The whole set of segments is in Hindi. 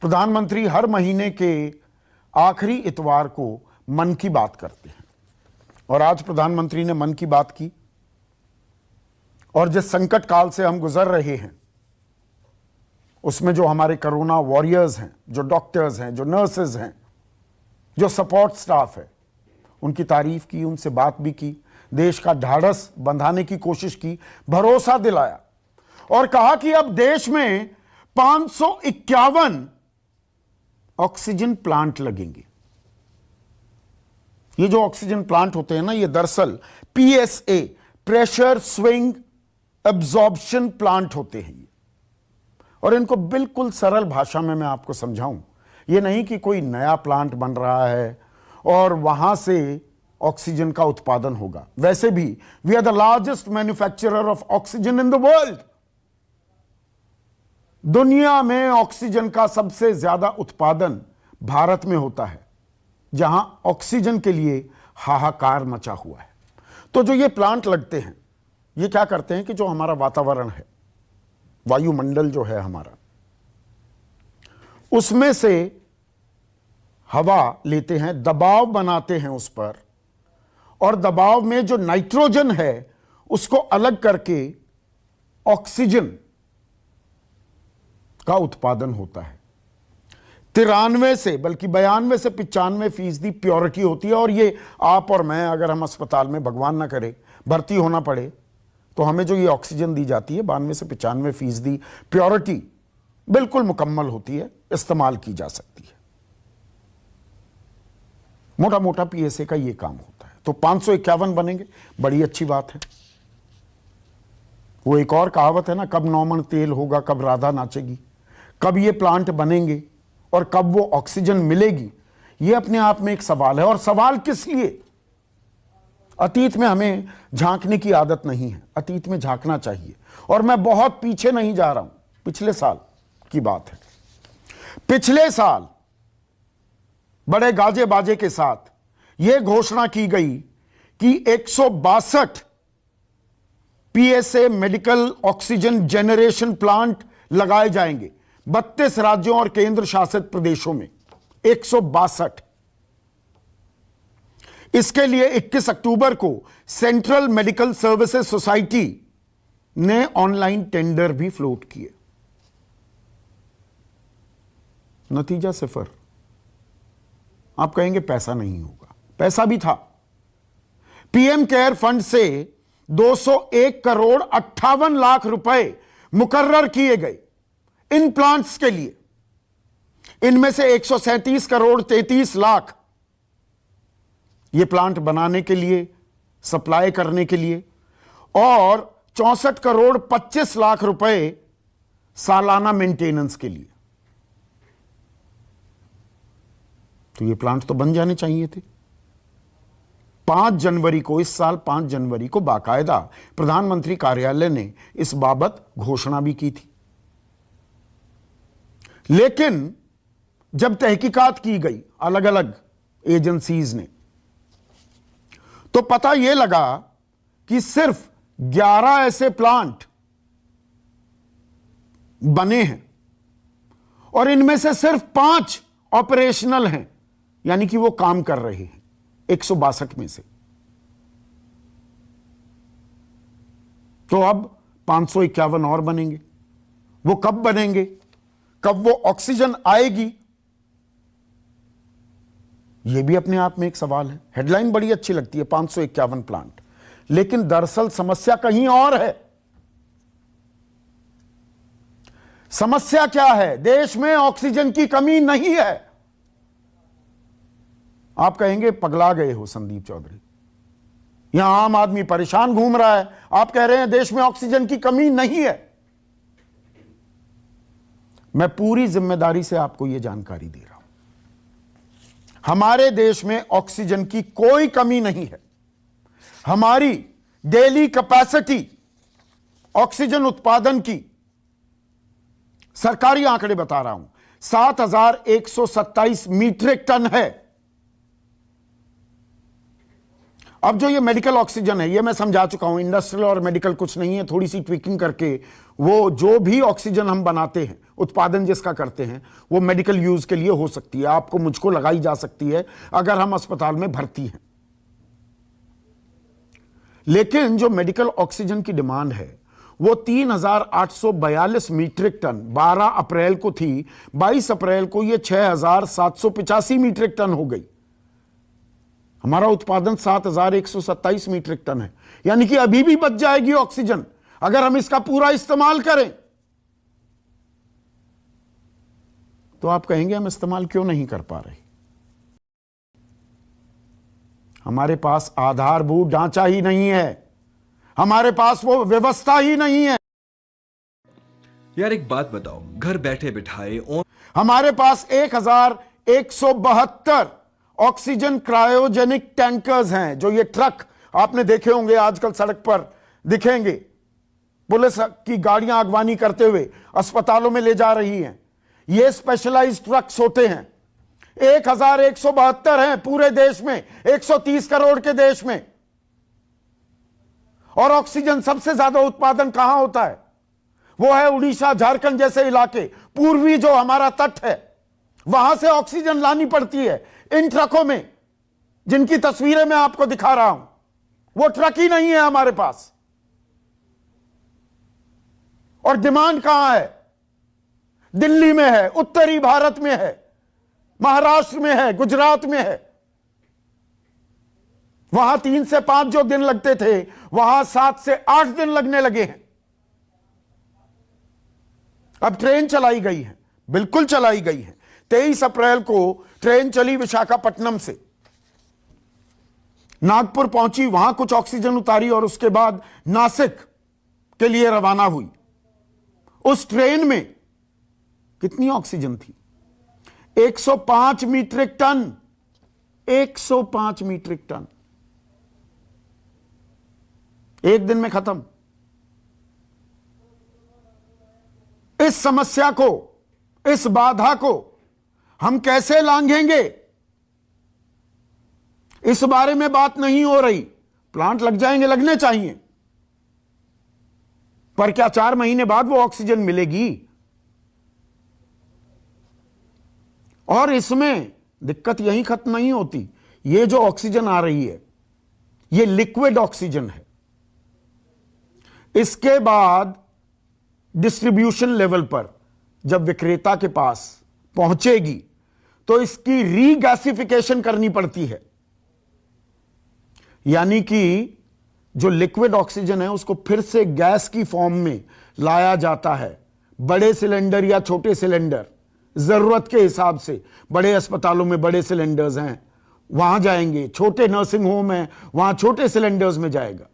प्रधानमंत्री हर महीने के आखिरी इतवार को मन की बात करते हैं और आज प्रधानमंत्री ने मन की बात की। और जिस संकट काल से हम गुजर रहे हैं उसमें जो हमारे कोरोना वॉरियर्स हैं, जो डॉक्टर्स हैं, जो नर्सेज हैं, जो सपोर्ट स्टाफ है, उनकी तारीफ की, उनसे बात भी की, देश का ढाढ़स बंधाने की कोशिश की, भरोसा दिलाया और कहा कि अब देश में 551 ऑक्सीजन प्लांट लगेंगे। ये जो ऑक्सीजन प्लांट होते हैं ना, ये दरअसल PSA, pressure swing absorption plant होते हैं। और इनको बिल्कुल सरल भाषा में मैं आपको समझाऊं, ये नहीं कि कोई नया प्लांट बन रहा है और वहां से ऑक्सीजन का उत्पादन होगा। वैसे भी we are the largest manufacturer of oxygen in the world. दुनिया में ऑक्सीजन का सबसे ज्यादा उत्पादन भारत में होता है, जहां ऑक्सीजन के लिए हाहाकार मचा हुआ है। तो जो ये प्लांट लगते हैं, ये क्या करते हैं कि जो हमारा वातावरण है, वायुमंडल जो है हमारा, उसमें से हवा लेते हैं, दबाव बनाते हैं उस पर, और दबाव में जो नाइट्रोजन है उसको अलग करके ऑक्सीजन का उत्पादन होता है। 93 से बल्कि 92 से 95% प्योरिटी होती है। और ये आप और मैं, अगर हम अस्पताल में भगवान ना करे भर्ती होना पड़े, तो हमें जो ये ऑक्सीजन दी जाती है 92 से 95% प्योरिटी बिल्कुल मुकम्मल होती है, इस्तेमाल की जा सकती है। मोटा मोटा PSA का ये काम होता है। तो 551 बनेंगे, बड़ी अच्छी बात है। वो एक और कहावत है ना, कब 9 मन तेल होगा, कब राधा नाचेगी। कब ये प्लांट बनेंगे और कब वो ऑक्सीजन मिलेगी, ये अपने आप में एक सवाल है। और सवाल किस लिए? अतीत में हमें झांकने की आदत नहीं है, अतीत में झांकना चाहिए। और मैं बहुत पीछे नहीं जा रहा हूं, पिछले साल की बात है। पिछले साल बड़े गाजे बाजे के साथ यह घोषणा की गई कि 162 PSA medical oxygen generation plant लगाए जाएंगे 32 राज्यों और केंद्र शासित प्रदेशों में। 162। इसके लिए 21 अक्टूबर को सेंट्रल मेडिकल सर्विसेज सोसाइटी ने ऑनलाइन टेंडर भी फ्लोट किए। नतीजा 0। आप कहेंगे पैसा नहीं होगा, पैसा भी था। PM केयर फंड से 201 करोड़ 58 लाख रुपए मुकर्रर किए गए इन प्लांट्स के लिए। इनमें से 137 करोड़ 33 लाख ये प्लांट बनाने के लिए, सप्लाई करने के लिए, और 64 करोड़ 25 लाख रुपए सालाना मेंटेनेंस के लिए। तो ये प्लांट तो बन जाने चाहिए थे। 5 जनवरी को, इस साल 5 जनवरी को बाकायदा प्रधानमंत्री कार्यालय ने इस बाबत घोषणा भी की थी। लेकिन जब तहकीकात की गई अलग अलग एजेंसीज ने, तो पता यह लगा कि सिर्फ 11 ऐसे प्लांट बने हैं और इनमें से सिर्फ 5 ऑपरेशनल हैं, यानी कि वो काम कर रहे हैं 162 में से। तो अब 551 और बनेंगे। वो कब बनेंगे, कब वो ऑक्सीजन आएगी, यह भी अपने आप में एक सवाल है। हेडलाइन बड़ी अच्छी लगती है, 551 प्लांट, लेकिन दरअसल समस्या कहीं और है। समस्या क्या है? देश में ऑक्सीजन की कमी नहीं है। आप कहेंगे पगला गए हो संदीप चौधरी, यहां आम आदमी परेशान घूम रहा है, आप कह रहे हैं देश में ऑक्सीजन की कमी नहीं है। मैं पूरी जिम्मेदारी से आपको यह जानकारी दे रहा हूं, हमारे देश में ऑक्सीजन की कोई कमी नहीं है। हमारी डेली कैपेसिटी ऑक्सीजन उत्पादन की, सरकारी आंकड़े बता रहा हूं, 7127 मीट्रिक टन है। अब जो ये मेडिकल ऑक्सीजन है, ये मैं समझा चुका हूं, इंडस्ट्रियल और मेडिकल कुछ नहीं है, थोड़ी सी ट्विकिंग करके वो जो भी ऑक्सीजन हम बनाते हैं, उत्पादन जिसका करते हैं, वो मेडिकल यूज के लिए हो सकती है, आपको मुझको लगाई जा सकती है अगर हम अस्पताल में भर्ती हैं। लेकिन जो मेडिकल ऑक्सीजन की डिमांड है वो 3,842 मीट्रिक टन 12 अप्रैल को थी, 22 अप्रैल को ये 6,785 मीट्रिक टन हो गई। हमारा उत्पादन 7,127 मीट्रिक टन है, यानी कि अभी भी बच जाएगी ऑक्सीजन अगर हम इसका पूरा इस्तेमाल करें। तो आप कहेंगे हम इस्तेमाल क्यों नहीं कर पा रहे? हमारे पास आधारभूत ढांचा ही नहीं है, हमारे पास वो व्यवस्था ही नहीं है। यार एक बात बताओ, घर बैठे बिठाए हमारे पास 1,172 ऑक्सीजन क्रायोजेनिक टैंकर्स हैं, जो ये ट्रक आपने देखे होंगे आजकल सड़क पर दिखेंगे, पुलिस की गाड़ियां अगवानी करते हुए अस्पतालों में ले जा रही हैं। ये स्पेशलाइज्ड ट्रक्स होते हैं। 1,172 हैं पूरे देश में, 130 करोड़ के देश में। और ऑक्सीजन सबसे ज्यादा उत्पादन कहां होता है? वो है उड़ीसा, झारखंड जैसे इलाके, पूर्वी जो हमारा तट है, वहां से ऑक्सीजन लानी पड़ती है इन ट्रकों में, जिनकी तस्वीरें मैं आपको दिखा रहा हूं। वो ट्रक ही नहीं है हमारे पास। और डिमांड कहां है? दिल्ली में है, उत्तरी भारत में है, महाराष्ट्र में है, गुजरात में है। वहां 3 से 5 जो दिन लगते थे, वहां 7 से 8 दिन लगने लगे हैं। अब ट्रेन चलाई गई है, बिल्कुल चलाई गई है। 23 अप्रैल को ट्रेन चली विशाखापट्टनम से, नागपुर पहुंची, वहां कुछ ऑक्सीजन उतारी और उसके बाद नासिक के लिए रवाना हुई। उस ट्रेन में कितनी ऑक्सीजन थी? 105 मीट्रिक टन। 105 मीट्रिक टन एक दिन में खत्म। इस समस्या को, इस बाधा को हम कैसे लांघेंगे, इस बारे में बात नहीं हो रही। प्लांट लग जाएंगे, लगने चाहिए, पर क्या 4 महीने बाद वो ऑक्सीजन मिलेगी? और इसमें दिक्कत यहीं खत्म नहीं होती। ये जो ऑक्सीजन आ रही है, ये लिक्विड ऑक्सीजन है। इसके बाद डिस्ट्रीब्यूशन लेवल पर जब विक्रेता के पास पहुंचेगी तो इसकी रीगैसिफिकेशन करनी पड़ती है, यानी कि जो लिक्विड ऑक्सीजन है उसको फिर से गैस की फॉर्म में लाया जाता है। बड़े सिलेंडर या छोटे सिलेंडर, जरूरत के हिसाब से, बड़े अस्पतालों में बड़े सिलेंडर्स हैं, वहां जाएंगे, छोटे नर्सिंग होम है, वहां छोटे सिलेंडर्स में जाएगा।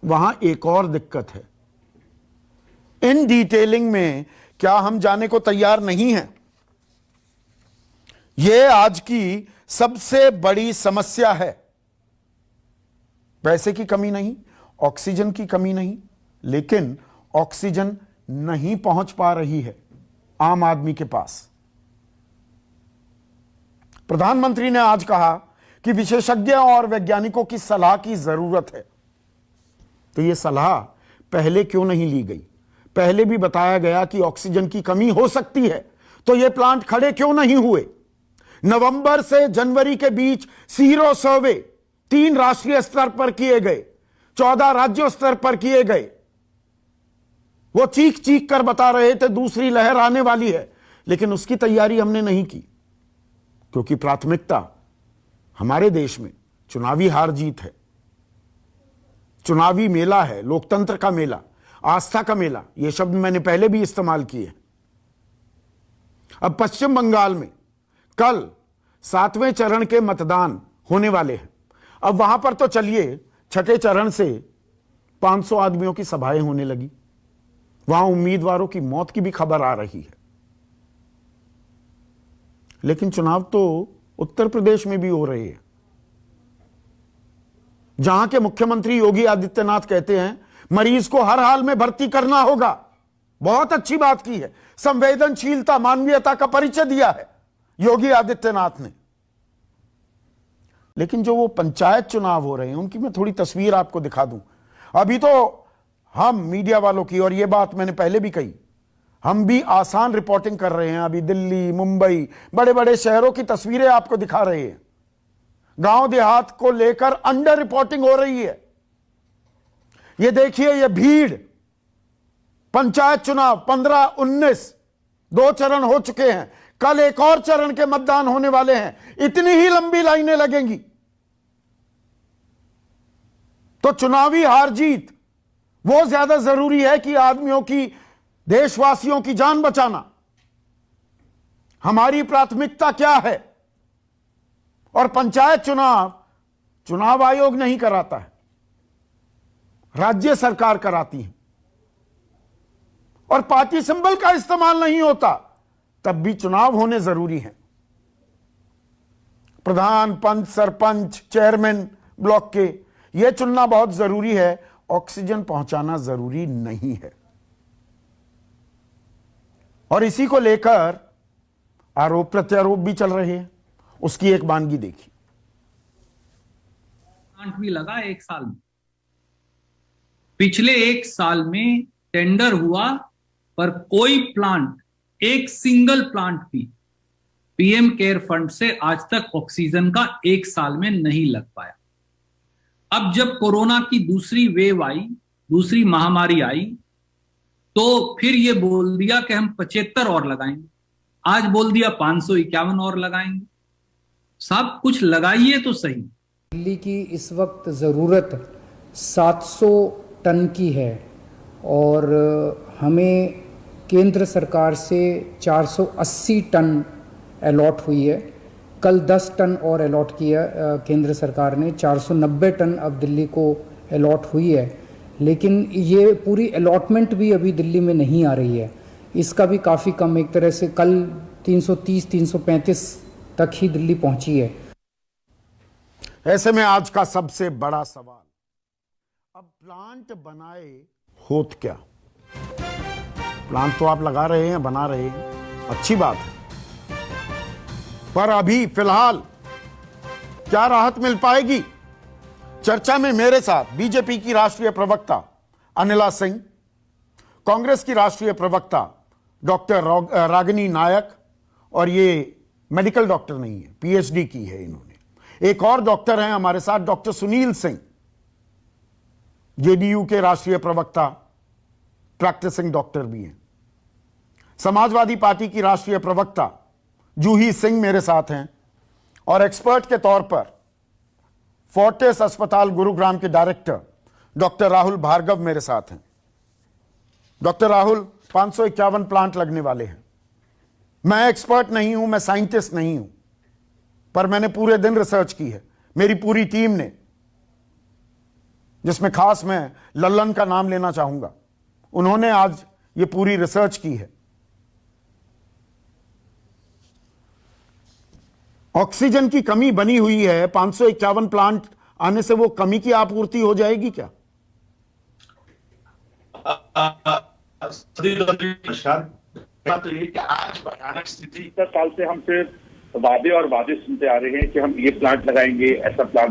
वहां एक और दिक्कत है, इन डिटेलिंग में क्या हम जाने को तैयार नहीं हैं? यह आज की सबसे बड़ी समस्या है। पैसे की कमी नहीं, ऑक्सीजन की कमी नहीं, लेकिन ऑक्सीजन नहीं पहुंच पा रही है आम आदमी के पास। प्रधानमंत्री ने आज कहा कि विशेषज्ञों और वैज्ञानिकों की सलाह की जरूरत है। तो यह सलाह पहले क्यों नहीं ली गई? पहले भी बताया गया कि ऑक्सीजन की कमी हो सकती है, तो यह प्लांट खड़े क्यों नहीं हुए? नवंबर से जनवरी के बीच सीरो सर्वे 3 राष्ट्रीय स्तर पर किए गए, 14 राज्यों स्तर पर किए गए। वो चीख चीख कर बता रहे थे दूसरी लहर आने वाली है, लेकिन उसकी तैयारी हमने नहीं की, क्योंकि प्राथमिकता हमारे देश में चुनावी हार जीत है, चुनावी मेला है, लोकतंत्र का मेला, आस्था का मेला। यह शब्द मैंने पहले भी इस्तेमाल किए। अब पश्चिम बंगाल में कल 7वें चरण के मतदान होने वाले हैं। अब वहां पर तो चलिए, छठे चरण से 500 आदमियों की सभाएं होने लगी, वहां उम्मीदवारों की मौत की भी खबर आ रही है। लेकिन चुनाव तो उत्तर प्रदेश में भी हो रहे हैं, जहां के मुख्यमंत्री योगी आदित्यनाथ कहते हैं मरीज को हर हाल में भर्ती करना होगा। बहुत अच्छी बात की है, संवेदनशीलता, मानवीयता का परिचय दिया है योगी आदित्यनाथ ने। लेकिन जो वो पंचायत चुनाव हो रहे हैं उनकी मैं थोड़ी तस्वीर आपको दिखा दूं। अभी तो हम मीडिया वालों की, और ये बात मैंने पहले भी कही, हम भी आसान रिपोर्टिंग कर रहे हैं। अभी दिल्ली, मुंबई, बड़े बड़े शहरों की तस्वीरें आपको दिखा रहे हैं। गांव देहात को लेकर अंडर रिपोर्टिंग हो रही है। ये देखिए, ये भीड़, पंचायत चुनाव 15-19 2 चरण हो चुके हैं, कल एक और चरण के मतदान होने वाले हैं। इतनी ही लंबी लाइनें लगेंगी। तो चुनावी हार जीत वो ज्यादा जरूरी है कि आदमियों की, देशवासियों की जान बचाना। हमारी प्राथमिकता क्या है? और पंचायत चुनाव आयोग नहीं कराता है, राज्य सरकार कराती है। और पार्टी सिंबल का इस्तेमाल नहीं होता, तब भी चुनाव होने जरूरी है। प्रधान, पंच, सरपंच, चेयरमैन ब्लॉक के यह चुनना बहुत जरूरी है। ऑक्सीजन पहुंचाना जरूरी नहीं है। और इसी को लेकर आरोप प्रत्यारोप भी चल रहे हैं। उसकी एक वानगी देखिए। प्लांट भी लगा 1 साल में। पिछले 1 साल में टेंडर हुआ, पर कोई प्लांट, एक सिंगल प्लांट भी पीएम केयर फंड से आज तक ऑक्सीजन का 1 साल में नहीं लग पाया। अब जब कोरोना की दूसरी वेव आई, दूसरी महामारी आई, तो फिर ये बोल दिया कि हम 75 और लगाएंगे। आज बोल दिया 551 और लगाएंगे। सब कुछ लगाइए तो सही। दिल्ली की इस वक्त ज़रूरत 700 टन की है और हमें केंद्र सरकार से 480 टन अलॉट हुई है। कल 10 टन और अलॉट किया केंद्र सरकार ने। 490 टन अब दिल्ली को अलॉट हुई है, लेकिन ये पूरी अलॉटमेंट भी अभी दिल्ली में नहीं आ रही है। इसका भी काफ़ी कम, एक तरह से कल 330-335 तक ही दिल्ली पहुंची है। ऐसे में आज का सबसे बड़ा सवाल, अब प्लांट बनाए होत क्या? प्लांट तो आप लगा रहे हैं, बना रहे हैं, अच्छी बात है, पर अभी फिलहाल क्या राहत मिल पाएगी? चर्चा में मेरे साथ बीजेपी की राष्ट्रीय प्रवक्ता अनिला सिंह, कांग्रेस की राष्ट्रीय प्रवक्ता डॉक्टर रागिनी नायक, और ये मेडिकल डॉक्टर नहीं है, पीएचडी की है इन्होंने। एक और डॉक्टर हैं हमारे साथ, डॉक्टर सुनील सिंह, जेडीयू के राष्ट्रीय प्रवक्ता, प्रैक्टिसिंग डॉक्टर भी हैं। समाजवादी पार्टी की राष्ट्रीय प्रवक्ता जूही सिंह मेरे साथ हैं, और एक्सपर्ट के तौर पर फोर्टिस अस्पताल गुरुग्राम के डायरेक्टर डॉक्टर राहुल भार्गव मेरे साथ हैं। डॉक्टर राहुल, 551 प्लांट लगने वाले हैं। मैं एक्सपर्ट नहीं हूं, मैं साइंटिस्ट नहीं हूं, पर मैंने पूरे दिन रिसर्च की है, मेरी पूरी टीम ने, जिसमें खास मैं लल्लन का नाम लेना चाहूंगा। उन्होंने आज ये पूरी रिसर्च की है। ऑक्सीजन की कमी बनी हुई है, 551 प्लांट आने से वो कमी की आपूर्ति हो जाएगी क्या? तो ये कि आज भयानक स्थिति, साल से हम सिर्फ वादे और वादे सुनते आ रहे हैं कि हम ये प्लांट लगाएंगे, ऐसा प्लांट